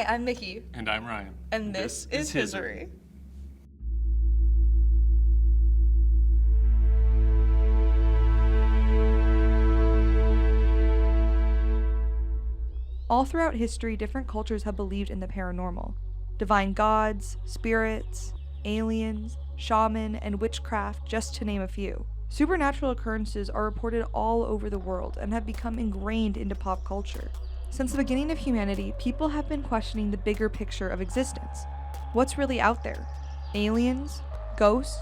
Hi, I'm Nikki. And I'm Ryan. And this is Hiseerie. All throughout history, different cultures have believed in the paranormal. Divine gods, spirits, aliens, shaman, and witchcraft, just to name a few. Supernatural occurrences are reported all over the world and have become ingrained into pop culture. Since the beginning of humanity, people have been questioning the bigger picture of existence. What's really out there? Aliens? Ghosts?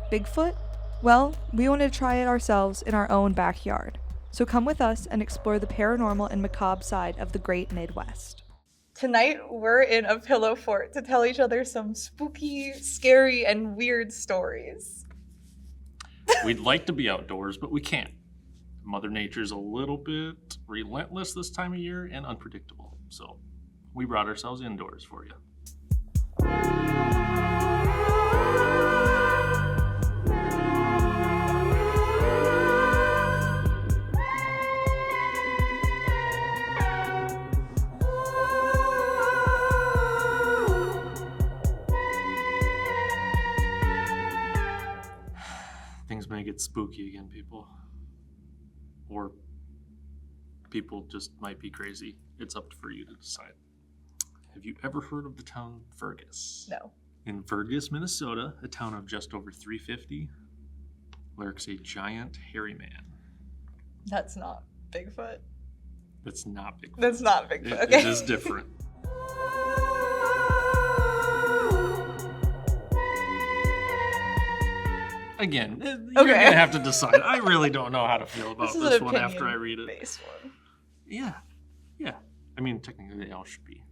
Bigfoot? Well, we wanted to try it ourselves in our own backyard. So come with us and explore the paranormal and macabre side of the great Midwest. Tonight, we're in a pillow fort to tell each other some spooky, scary, and weird stories. We'd like to be outdoors, but we can't. Mother Nature's a little bit relentless this time of year and unpredictable. So we brought ourselves indoors for you. Things may get spooky again, people. Or people just might be crazy. It's up for you to decide. Have you ever heard of the town Fergus? No. In Fergus, Minnesota, a town of just over 350, lurks a giant hairy man. That's not Bigfoot. That's not Bigfoot. That's not Bigfoot, okay. It is different. Again, you're going to have to decide. I really don't know how to feel about this one after I read it. Based one. Yeah. I mean, technically they all should be.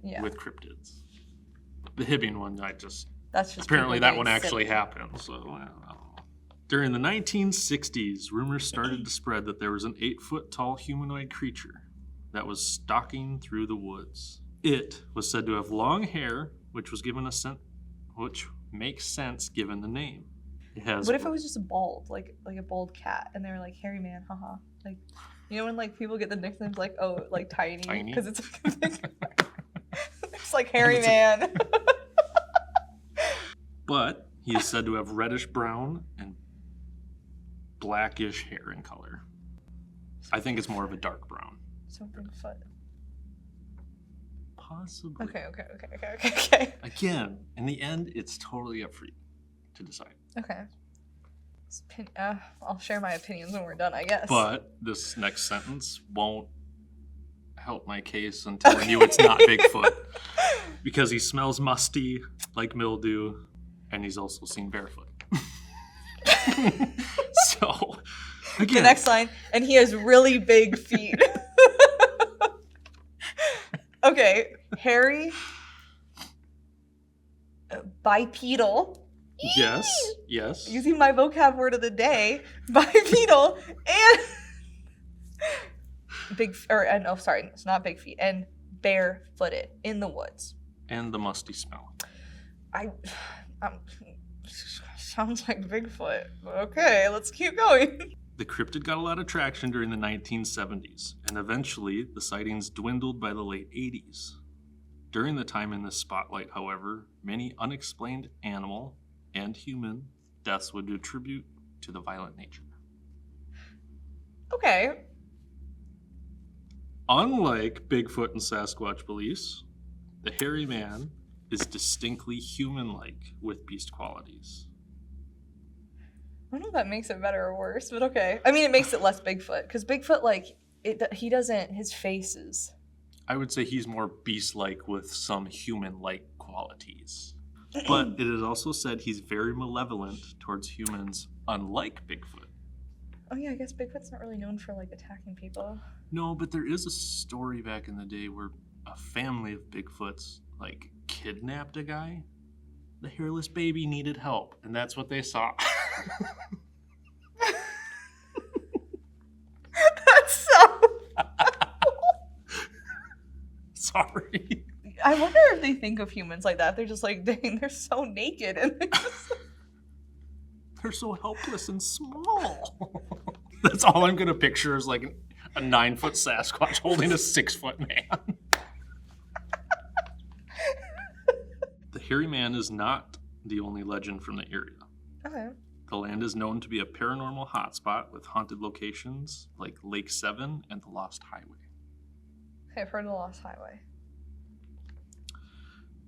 Yeah. With cryptids. The Hibbing one, That's just apparently that one actually happened, so I don't know. During the 1960s, rumors started to spread that there was an 8-foot tall humanoid creature that was stalking through the woods. It was said to have long hair, which makes sense given the name. What if it was just a bald, like a bald cat, and they were like, hairy man, haha. Like, you know when like people get the nicknames like, oh, like tiny? Because it's like it's like hairy man. But he is said to have reddish brown and blackish hair in color. I think it's more of a dark brown. So Bigfoot. Possibly. Okay. Again, in the end, it's totally up for you to decide. Okay. I'll share my opinions when we're done, I guess. But this next sentence won't help my case in telling you it's not Bigfoot. Because he smells musty, like mildew, and he's also seen barefoot. So, again. The next line, and he has really big feet. Okay, hairy, bipedal. Yes. Using my vocab word of the day, bipedal, and it's not big feet, and barefooted in the woods. And the musty smell. Sounds like Bigfoot. But okay, let's keep going. The cryptid got a lot of traction during the 1970s, and eventually the sightings dwindled by the late 80s. During the time in the spotlight, however, many unexplained animal and human deaths would attribute to the violent nature. Okay. Unlike Bigfoot and Sasquatch beliefs, the hairy man is distinctly human-like with beast qualities. I don't know if that makes it better or worse, but okay. I mean, it makes it less Bigfoot, because Bigfoot, his face is... I would say he's more beast-like with some human-like qualities. But it is also said he's very malevolent towards humans, unlike Bigfoot. Oh yeah, I guess Bigfoot's not really known for, attacking people. No, but there is a story back in the day where a family of Bigfoots, kidnapped a guy. The hairless baby needed help, and that's what they saw. That's so... Sorry. I wonder if they think of humans like that. They're just like, dang, they're so naked. And they're so helpless and small. That's all I'm going to picture is a 9-foot Sasquatch holding a 6-foot man. hairy man is not the only legend from the area. Okay. The land is known to be a paranormal hotspot with haunted locations like Lake 7 and the Lost Highway. Okay, I've heard of the Lost Highway.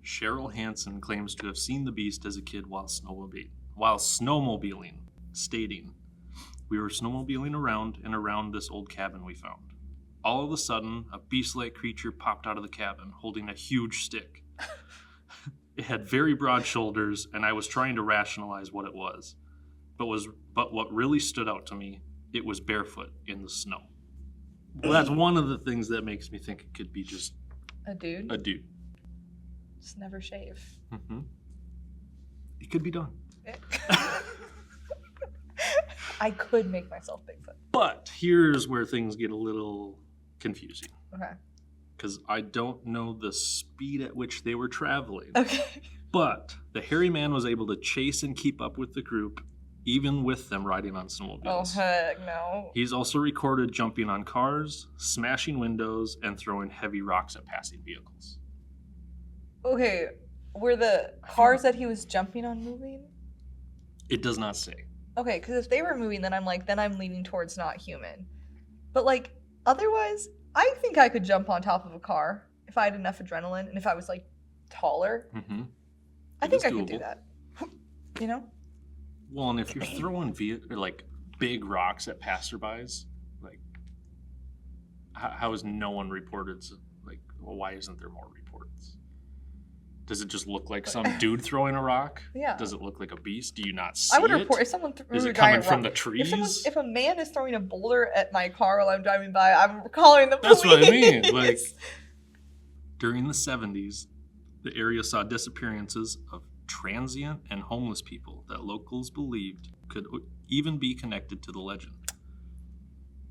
Cheryl Hansen claims to have seen the beast as a kid while snowmobiling, stating, "We were snowmobiling around and around this old cabin we found. All of a sudden, a beast-like creature popped out of the cabin holding a huge stick. It had very broad shoulders, and I was trying to rationalize what it was. But what really stood out to me, it was barefoot in the snow." Well, that's one of the things that makes me think it could be just a dude. Just never shave. Mm-hmm. It could be done. I could make myself Bigfoot. But here's where things get a little confusing. Okay. Because I don't know the speed at which they were traveling. Okay. But the hairy man was able to chase and keep up with the group, even with them riding on snowmobiles. Oh, heck no. He's also recorded jumping on cars, smashing windows, and throwing heavy rocks at passing vehicles. Okay, were the cars that he was jumping on moving? It does not say. Okay, because if they were moving, then I'm leaning towards not human. But like, otherwise, I think I could jump on top of a car if I had enough adrenaline and if I was like taller. Mm-hmm. I think I could do that. You know? Well, and if you're throwing like big rocks at passerbys, like how has no one reported? Like, well, why isn't there more reports? Does it just look like some dude throwing a rock? Yeah. Does it look like a beast? Do you not see I would it? report if someone threw Is a it coming giant from rock. the trees? If a man is throwing a boulder at my car while I'm driving by, I'm calling the police. That's what I mean. Like, during the 70s, the area saw disappearances of transient and homeless people that locals believed could even be connected to the legend.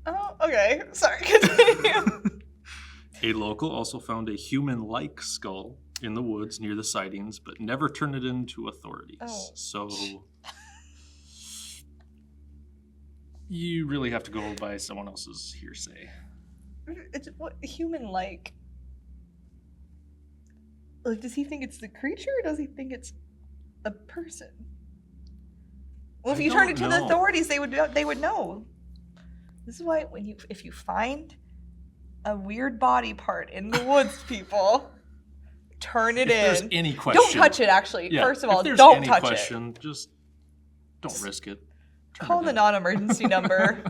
Oh, okay. Sorry, continue. A local also found a human-like skull in the woods near the sightings, but never turned it into authorities. Oh. So you really have to go by someone else's hearsay. It's what human-like. Like, does he think it's the creature, or does he think it's a person? Well, if you turn it to the authorities, they would know. This is why if you find a weird body part in the woods, people, turn it in. If there's any question, don't touch it. Actually, yeah, first of all, if don't any touch question, just don't risk it. Call the non-emergency number.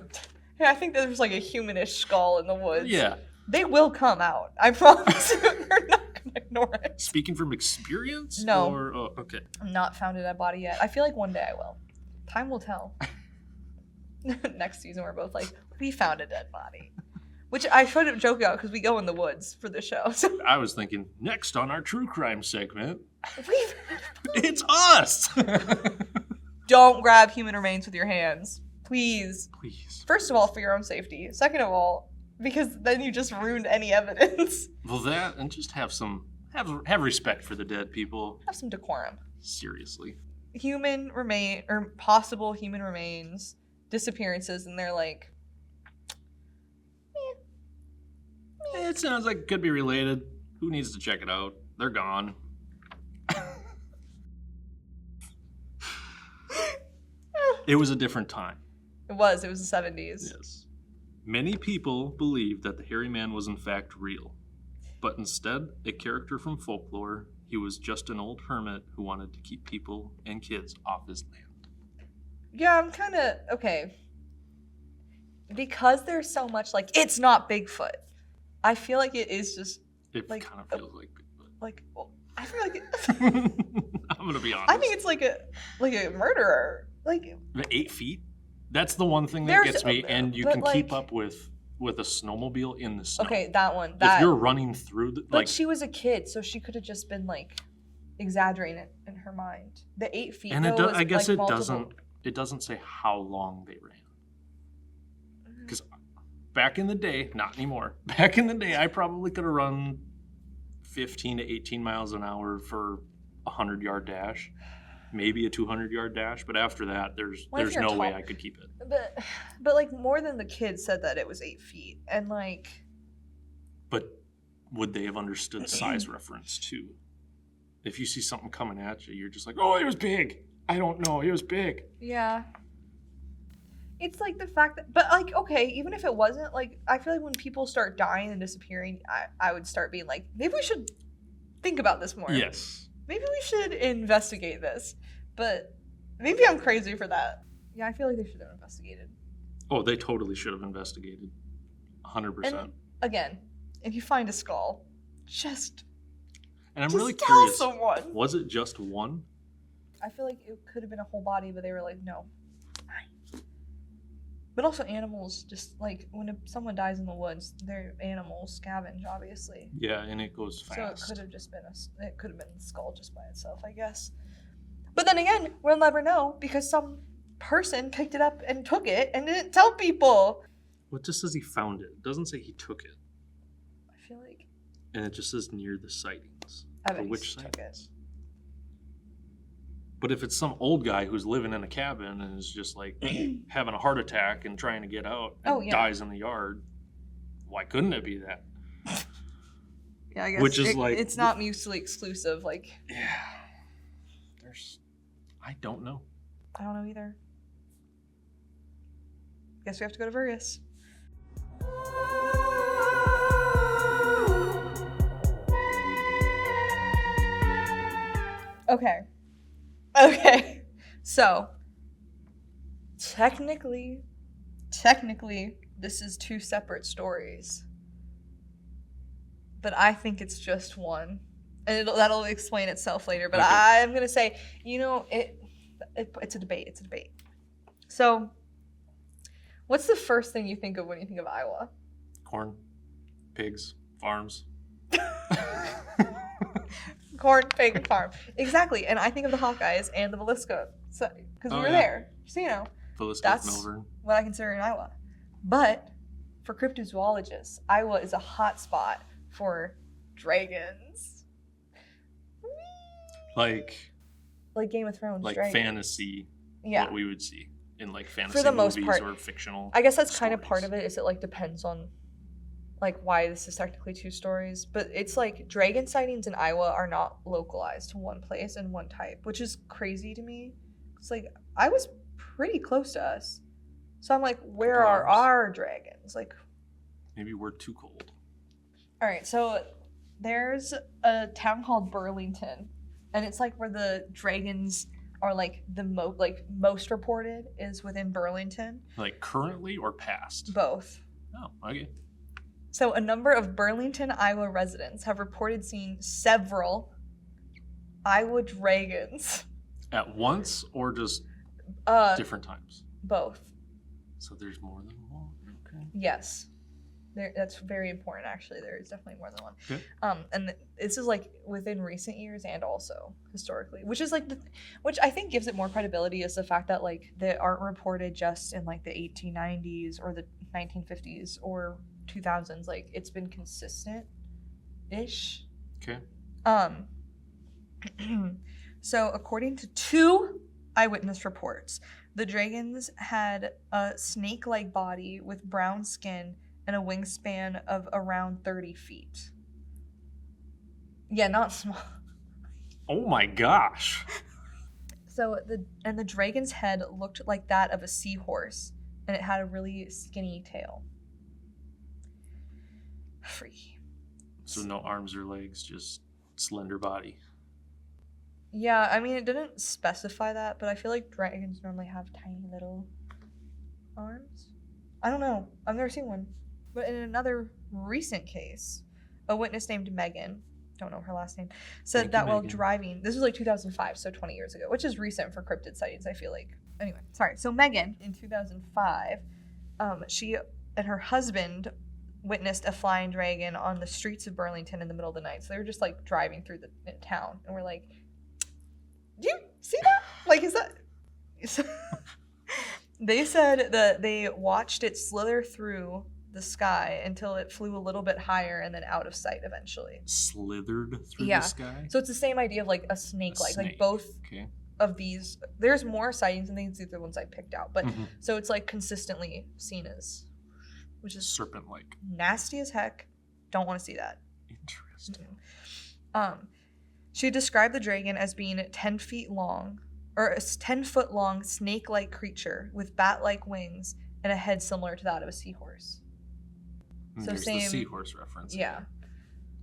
Yeah, I think there's like a humanish skull in the woods. Yeah, they will come out. I promise. You're not gonna ignore it. Speaking from experience? No. Okay. I'm not found a dead body yet. I feel like one day I will. Time will tell. Next season, we're both like, we found a dead body. Which I should have joked about because we go in the woods for the show. So. I was thinking, next on our true crime segment, it's us! Don't grab human remains with your hands. Please. Please. First of all, for your own safety. Second of all, because then you just ruined any evidence. Well, that, and just have respect for the dead people. Have some decorum. Seriously. Possible human remains, disappearances, and they're like, it sounds like it could be related. Who needs to check it out? They're gone. It was a different time. It was the 70s. Yes. Many people believe that the hairy man was in fact real, but instead a character from folklore. He was just an old hermit who wanted to keep people and kids off his land. Yeah, I'm kind of okay. Because there's so much like, it's not Bigfoot. I feel like it is just It like, kind of feels like Bigfoot. Like, well, I feel like I'm gonna be honest. I think it's like a murderer. Like the 8 feet. That's the one thing that gets me. And you can keep up with a snowmobile in the snow. Okay, that one. If you're running through but she was a kid, so she could have just been like exaggerating it in her mind. The 8 feet. And I guess like it multiple... doesn't say how long they ran. Because back in the day, not anymore. Back in the day, I probably could have run 15 to 18 miles an hour for a 100-yard dash, maybe a 200-yard dash. But after that, there's no way I could keep it. But like more than the kid said that it was 8 feet, and like. But would they have understood size reference too? If you see something coming at you, you're just like, oh, it was big. I don't know. It was big. Yeah. It's like the fact that, but like, okay, even if it wasn't, like, I feel like when people start dying and disappearing, I would start being like, maybe we should think about this more. Yes. Maybe we should investigate this. But maybe I'm crazy for that. Yeah, I feel like they should have investigated. Oh, they totally should have investigated. 100%. And again, if you find a skull, just And I'm just really tell curious. someone. Was it just one? I feel like it could have been a whole body, but they were like, no. But also animals, just like when someone dies in the woods, their animals scavenge, obviously. Yeah, and it goes fast. So it could have just been it could have been the skull just by itself, I guess. But then again, we'll never know because some person picked it up and took it and didn't tell people. Well, it just says he found it. It doesn't say he took it. I feel like. And it just says near the sightings. I bet But he which took it. sightings? But if it's some old guy who's living in a cabin and is just like having a heart attack and trying to get out and dies in the yard, why couldn't it be that? Yeah, I guess. Which is like it's not mutually exclusive. Like. Yeah. I don't know. I don't know either. Guess we have to go to Vegas. Okay. So, technically, this is two separate stories. But I think it's just one. And that'll explain itself later. But okay. I'm going to say, it's a debate. It's a debate. So, what's the first thing you think of when you think of Iowa? Corn, pigs, farms. Corn, pig, farm. Exactly. And I think of the Hawkeyes and the Villisca. So, because we were there. So, Villisca, that's Melbourne. what I consider in Iowa. But for cryptozoologists, Iowa is a hot spot for dragons. Like Game of Thrones, like dragons. Fantasy. Yeah. What we would see in like fantasy for the movies most part, or fictional. I guess that's stories. kind of part of it. Is it like depends on like why this is technically two stories, but it's like dragon sightings in Iowa are not localized to one place and one type, which is crazy to me. It's like Iowa's pretty close to us, so I'm like, where are our dragons? Like, maybe we're too cold. All right, so there's a town called Burlington, and it's like where the dragons are like the most reported is within Burlington. Like currently or past? Both. Oh, okay. So a number of Burlington, Iowa residents have reported seeing several Iowa dragons. At once or just different times? Both. So there's more than one? Okay. Yes. That's very important, actually. There is definitely more than one. Okay. And this is like within recent years and also historically, which is like, which I think gives it more credibility is the fact that like they aren't reported just in like the 1890s or the 1950s or 2000s. Like it's been consistent-ish. Okay. So according to 2 eyewitness reports, the dragons had a snake-like body with brown skin and a wingspan of around 30 feet. Yeah, not small. Oh my gosh. So the dragon's head looked like that of a seahorse, and it had a really skinny tail. Freaky. So no arms or legs, just slender body. Yeah, I mean, it didn't specify that, but I feel like dragons normally have tiny little arms. I don't know. I've never seen one. But in another recent case, a witness named Megan, don't know her last name, said that while driving, this was like 2005, so 20 years ago, which is recent for cryptid sightings, I feel like. Anyway, sorry. So Megan, in 2005, she and her husband witnessed a flying dragon on the streets of Burlington in the middle of the night. So they were just like driving through the town, and we're like, do you see that? Like, is that... They said that they watched it slither through the sky until it flew a little bit higher and then out of sight eventually. Slithered through the sky? So it's the same idea of like a snake. Like both of these. There's more sightings and these are the ones I picked out. But so it's like consistently seen as, which is serpent-like. Nasty as heck. Don't want to see that. Interesting. She described the dragon as being 10 feet long, or a 10-foot long snake-like creature with bat-like wings and a head similar to that of a seahorse. And So there's same, the seahorse reference. yeah.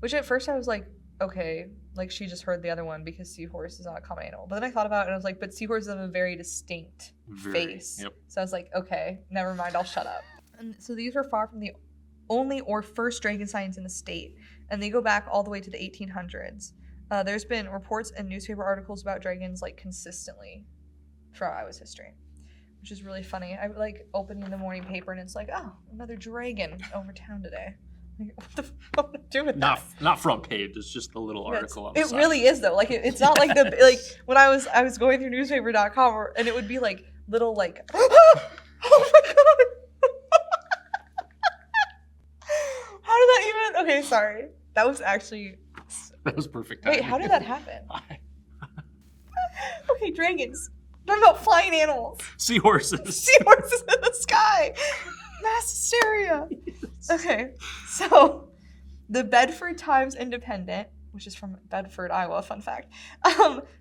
Which at first I was like, okay, like she just heard the other one because seahorse is not a common animal. But then I thought about it and I was like, but seahorses have a very distinct face. Yep. So I was like, okay, never mind, I'll shut up. And so these were far from the only or first dragon sightings in the state, and they go back all the way to the 1800s. There's been reports and newspaper articles about dragons like consistently throughout Iowa's history, which is really funny. I like opening the morning paper and it's like, oh, another dragon over town today. Like, what the fuck am I doing with that? Not front page. It's just a little article on the side. It really is though. Like it's not like the like when I was going through newspaper.com and it would be like little like oh my god. How did that even? Okay, sorry. That was actually. That was perfect. Wait, how did that happen? Okay, dragons. What about flying animals? Seahorses. Seahorses in the sky. Mass hysteria. Yes. Okay, so the Bedford Times Independent, which is from Bedford, Iowa, fun fact,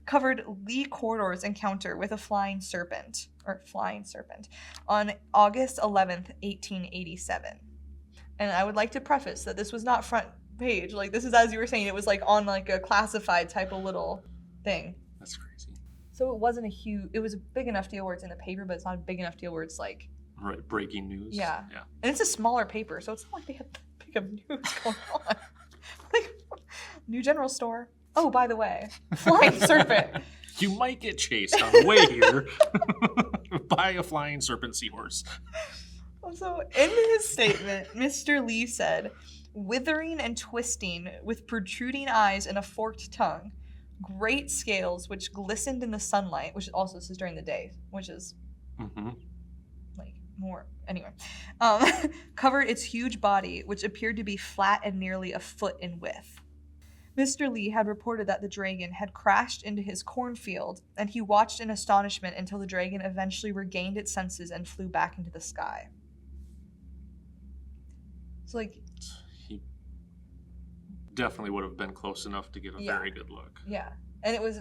covered Lee Corridor's encounter with a flying serpent on August 11th, 1887. And I would like to preface that this was not front page. Like, this is, as you were saying, it was like on like a classified type of little thing. That's crazy. So it wasn't a huge, it was a big enough deal where it's in the paper, but it's not a big enough deal where it's like. Right, breaking news. Yeah. And it's a smaller paper, so it's not like they had that big of news going on. Like, new general store. Oh, by the way, flying serpent. You might get chased on the way here by a flying serpent seahorse. So, in his statement, Mr. Lee said, withering and twisting, with protruding eyes and a forked tongue, great scales which glistened in the sunlight, which also this is during the day, which is like more, anyway, covered its huge body, which appeared to be flat and nearly a foot in width. Mr. Lee had reported that the dragon had crashed into his cornfield, and he watched in astonishment until the dragon eventually regained its senses and flew back into the sky. So, like, he definitely would have been close enough to get a very good look. Yeah. And it was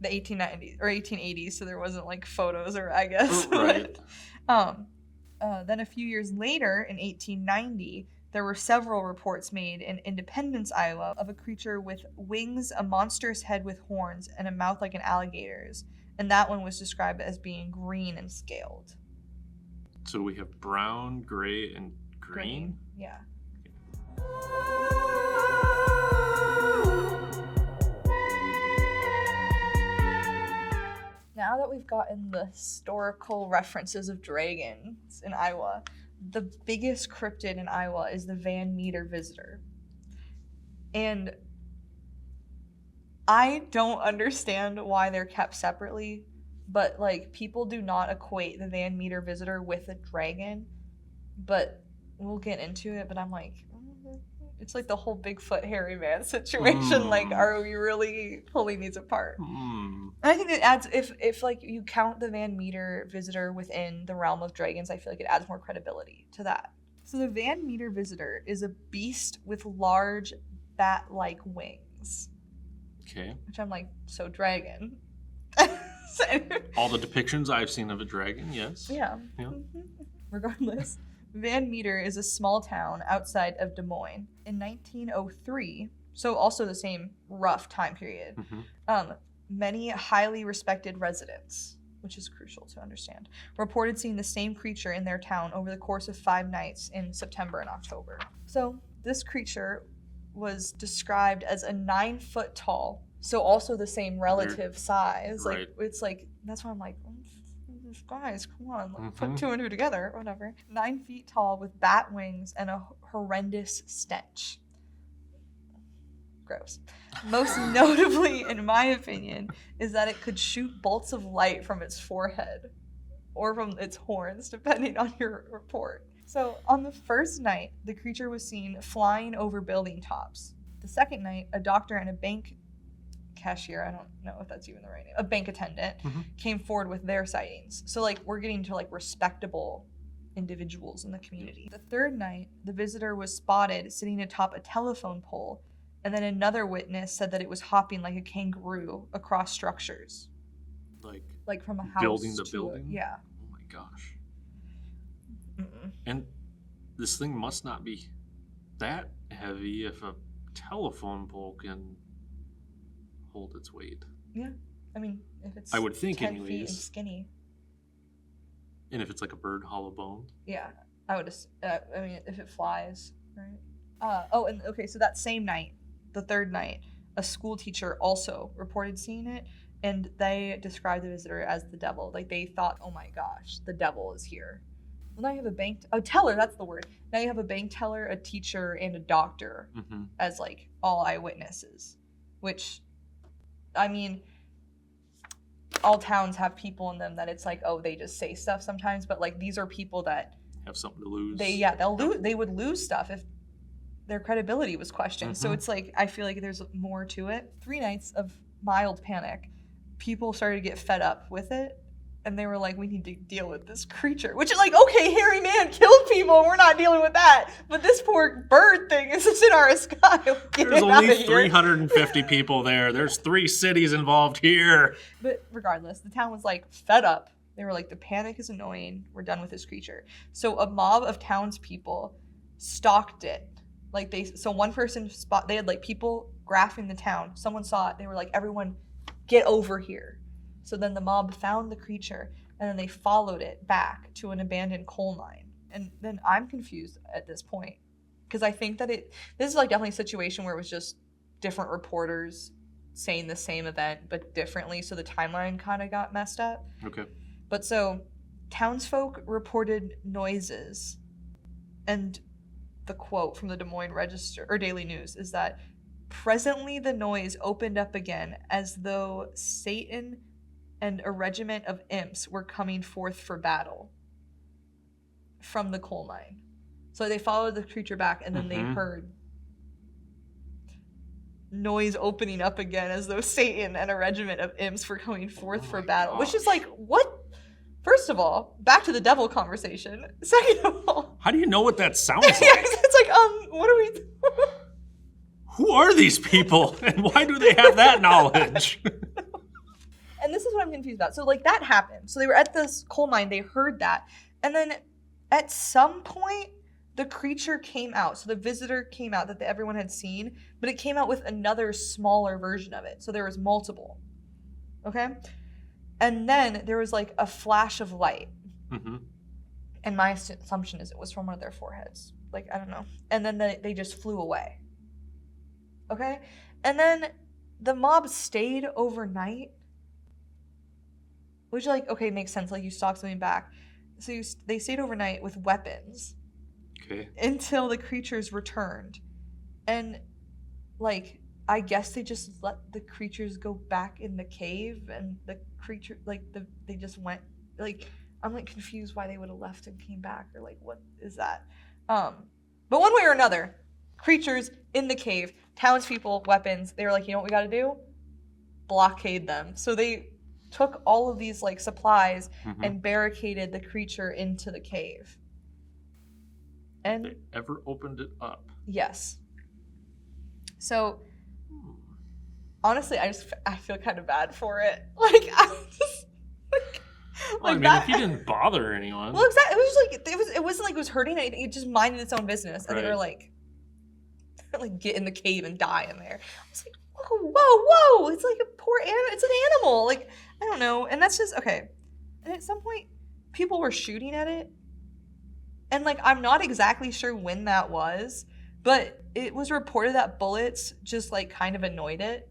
the 1890s or 1880s, so there wasn't like photos or I guess. Right. Then a few years later in 1890, there were several reports made in Independence, Iowa, of a creature with wings, a monstrous head with horns, and a mouth like an alligator's. And that one was described as being green and scaled. So we have brown, gray, and green? Yeah. Now that we've gotten the historical references of dragons in Iowa, the biggest cryptid in Iowa is the Van Meter visitor. And I don't understand why they're kept separately, but like people do not equate the Van Meter visitor with a dragon, but we'll get into it. But I'm like, it's like the whole Bigfoot hairy man situation. Like, are we really pulling these apart? And I think it adds, if like you count the Van Meter visitor within the realm of dragons, I feel like it adds more credibility to that. So the Van Meter visitor is a beast with large bat-like wings. Okay. Which I'm like, so dragon. All the depictions I've seen of a dragon, yes. Yeah. Regardless. Van Meter is a small town outside of Des Moines. In 1903, so also the same rough time period, many highly respected residents, which is crucial to understand, reported seeing the same creature in their town over the course of 5 nights in September and October. So this creature was described as a 9 foot tall, so also the same relative size. Right. Like it's like, that's why I'm like, guys, come on, like, put 2 and 2 together, whatever. 9 feet tall with bat wings and a horrendous stench. Gross. Most notably, in my opinion, is that it could shoot bolts of light from its forehead or from its horns, depending on your report. So on the first night, the creature was seen flying over building tops. The second night, a doctor and a bank cashier, I don't know if that's even the right name, a bank attendant, came forward with their sightings. So like we're getting to like respectable individuals in the community. The third night, the visitor was spotted sitting atop a telephone pole And then another witness said that it was hopping like a kangaroo across structures. Like from a house building to building? Yeah. Oh my gosh. Mm-mm. And this thing must not be that heavy if a telephone pole can hold its weight. Yeah. I mean, if it's I would think 10 feet and anyways. skinny. And if it's like a bird hollow bone. Yeah. I would I mean, if it flies, right? So that same night, the third night, a school teacher also reported seeing it, and they described the visitor as the devil. Like, they thought, oh my gosh, the devil is here. Well, now you have a teller, that's the word. Now you have a bank teller, a teacher, and a doctor as, like, all eyewitnesses. Which, I mean, all towns have people in them that it's like, oh, they just say stuff sometimes, but, like, these are people that have something to lose. They would lose stuff if their credibility was questioned. So it's like, I feel like there's more to it. 3 nights of mild panic. People started to get fed up with it, and they were like, we need to deal with this creature. Which is like, okay, hairy man killed people, and we're not dealing with that. But this poor bird thing is just in our sky. There's only 350 people there. There's 3 cities involved here. But regardless, the town was like fed up. They were like, the panic is annoying. We're done with this creature. So a mob of townspeople stalked it. Like, one person they had like people graphing the town. Someone saw it. They were like, everyone get over here. So then the mob found the creature, and then they followed it back to an abandoned coal mine. And then I'm confused at this point, because I think that this is like definitely a situation where it was just different reporters saying the same event but differently, so the timeline kind of got messed up. Okay. But so townsfolk reported noises, and the quote from the Des Moines Register or Daily News is that presently the noise opened up again as though Satan and a regiment of imps were coming forth for battle from the coal mine. So they followed the creature back, and then they heard noise opening up again as though Satan and a regiment of imps were coming forth for battle. Which is like, what? First of all, back to the devil conversation. Second of all, how do you know what that sounds like? It's like, what are we Who are these people, and why do they have that knowledge? And this is what I'm confused about. So, like, that happened. So they were at this coal mine. They heard that. And then at some point, the creature came out. So the visitor came out that everyone had seen, but it came out with another smaller version of it. So there was multiple. Okay? And then there was, like, a flash of light. And my assumption is it was from one of their foreheads. Like, I don't know. And then they just flew away. Okay? And then the mob stayed overnight. Which, like, okay, makes sense. Like, you stalk something back. So they stayed overnight with weapons. Okay. Until the creatures returned. And, like, I guess they just let the creatures go back in the cave. And the creature, like, they just went. Like, I'm, like, confused why they would have left and came back. Or, like, what is that? But one way or another, creatures in the cave, townspeople, weapons. They were like, you know what we got to do? Blockade them. So they took all of these, like, supplies and barricaded the creature into the cave. And they ever opened it up? Yes. So honestly, I feel kind of bad for it. Like, I just well, I mean, if you didn't bother anyone. Well, exactly. It was just like it wasn't like it was hurting anything. It just minded its own business, and they were like get in the cave and die in there. I was like, whoa! It's like a poor animal. It's an animal. Like, I don't know. And that's just okay. And at some point, people were shooting at it, and like I'm not exactly sure when that was, but it was reported that bullets just like kind of annoyed it.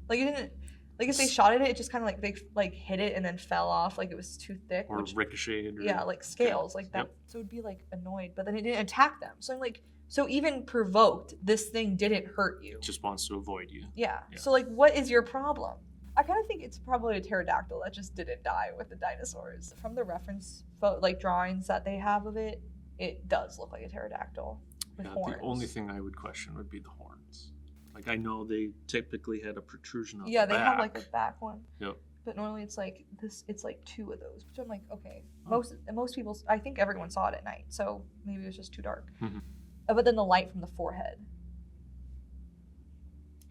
Like it didn't. Like if they shot at it, it just kind of like they like hit it and then fell off, like it was too thick. Or ricocheted. Yeah, like scales, like that. Yep. So it would be like annoyed, but then it didn't attack them. So I'm like, so even provoked, this thing didn't hurt you. It just wants to avoid you. Yeah. So like, what is your problem? I kind of think it's probably a pterodactyl that just didn't die with the dinosaurs. From the reference like drawings that they have of it, it does look like a pterodactyl with horns. The only thing I would question would be the horns. Like, I know they typically had a protrusion on the back. Yeah, they have like a back one. Yep. But normally it's like this. It's like two of those. Which I'm like, okay. Most people, I think everyone saw it at night, so maybe it was just too dark. But then the light from the forehead.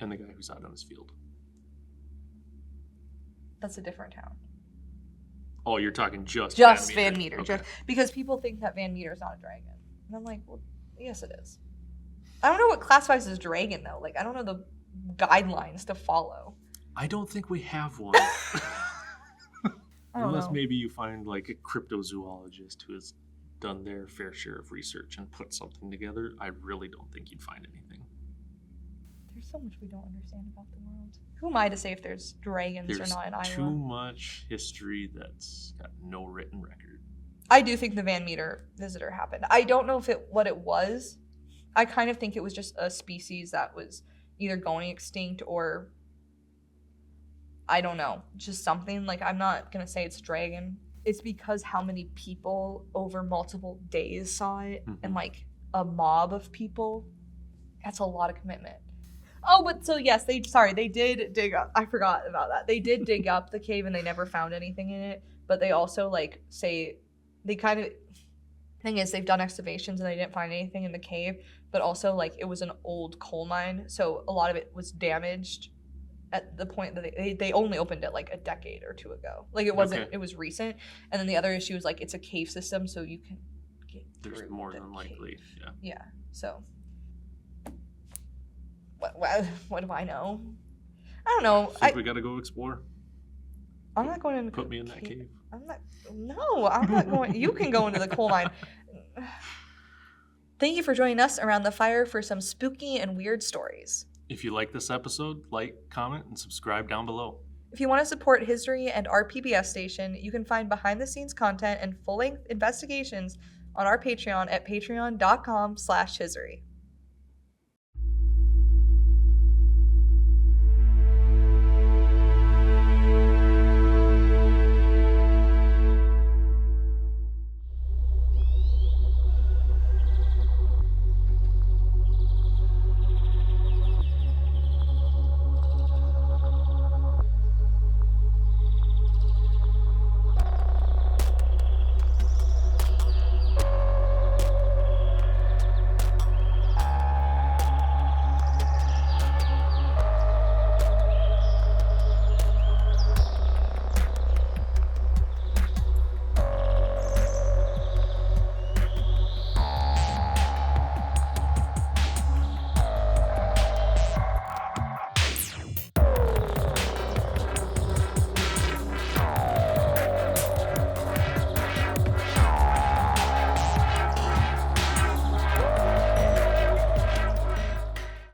And the guy who's out on his field. That's a different town. Oh, you're talking just Van Meter. Okay. Because people think that Van Meter's not a dragon. And I'm like, well, yes, it is. I don't know what classifies as dragon, though. Like, I don't know the guidelines to follow. I don't think we have one. Unless maybe you find like a cryptozoologist who has done their fair share of research and put something together. I really don't think you'd find anything. There's so much we don't understand about the world. Who am I to say if there's dragons or not in Iowa? There's too much history that's got no written record. I do think the Van Meter visitor happened. I don't know what it was. I kind of think it was just a species that was either going extinct or I don't know, just something. Like, I'm not going to say it's a dragon. It's because how many people over multiple days saw it and like a mob of people. That's a lot of commitment. Oh, but so yes, they did dig up. I forgot about that. They did dig up the cave and they never found anything in it. But they also like say they kind of thing is they've done excavations and they didn't find anything in the cave. But also like it was an old coal mine, so a lot of it was damaged at the point that they only opened it like a decade or two ago. Like it wasn't. It was recent. And then the other issue is like it's a cave system, so you can get There's more than likely. Yeah. Yeah. So. What do I know? I don't know. I think we gotta go explore. I'm not going into. Put me in that cave. I'm not going. You can go into the coal mine. Thank you for joining us around the fire for some spooky and weird stories. If you like this episode, like, comment, and subscribe down below. If you want to support Hiseerie and our PBS station, you can find behind-the-scenes content and full-length investigations on our Patreon at patreon.com/Hiseerie.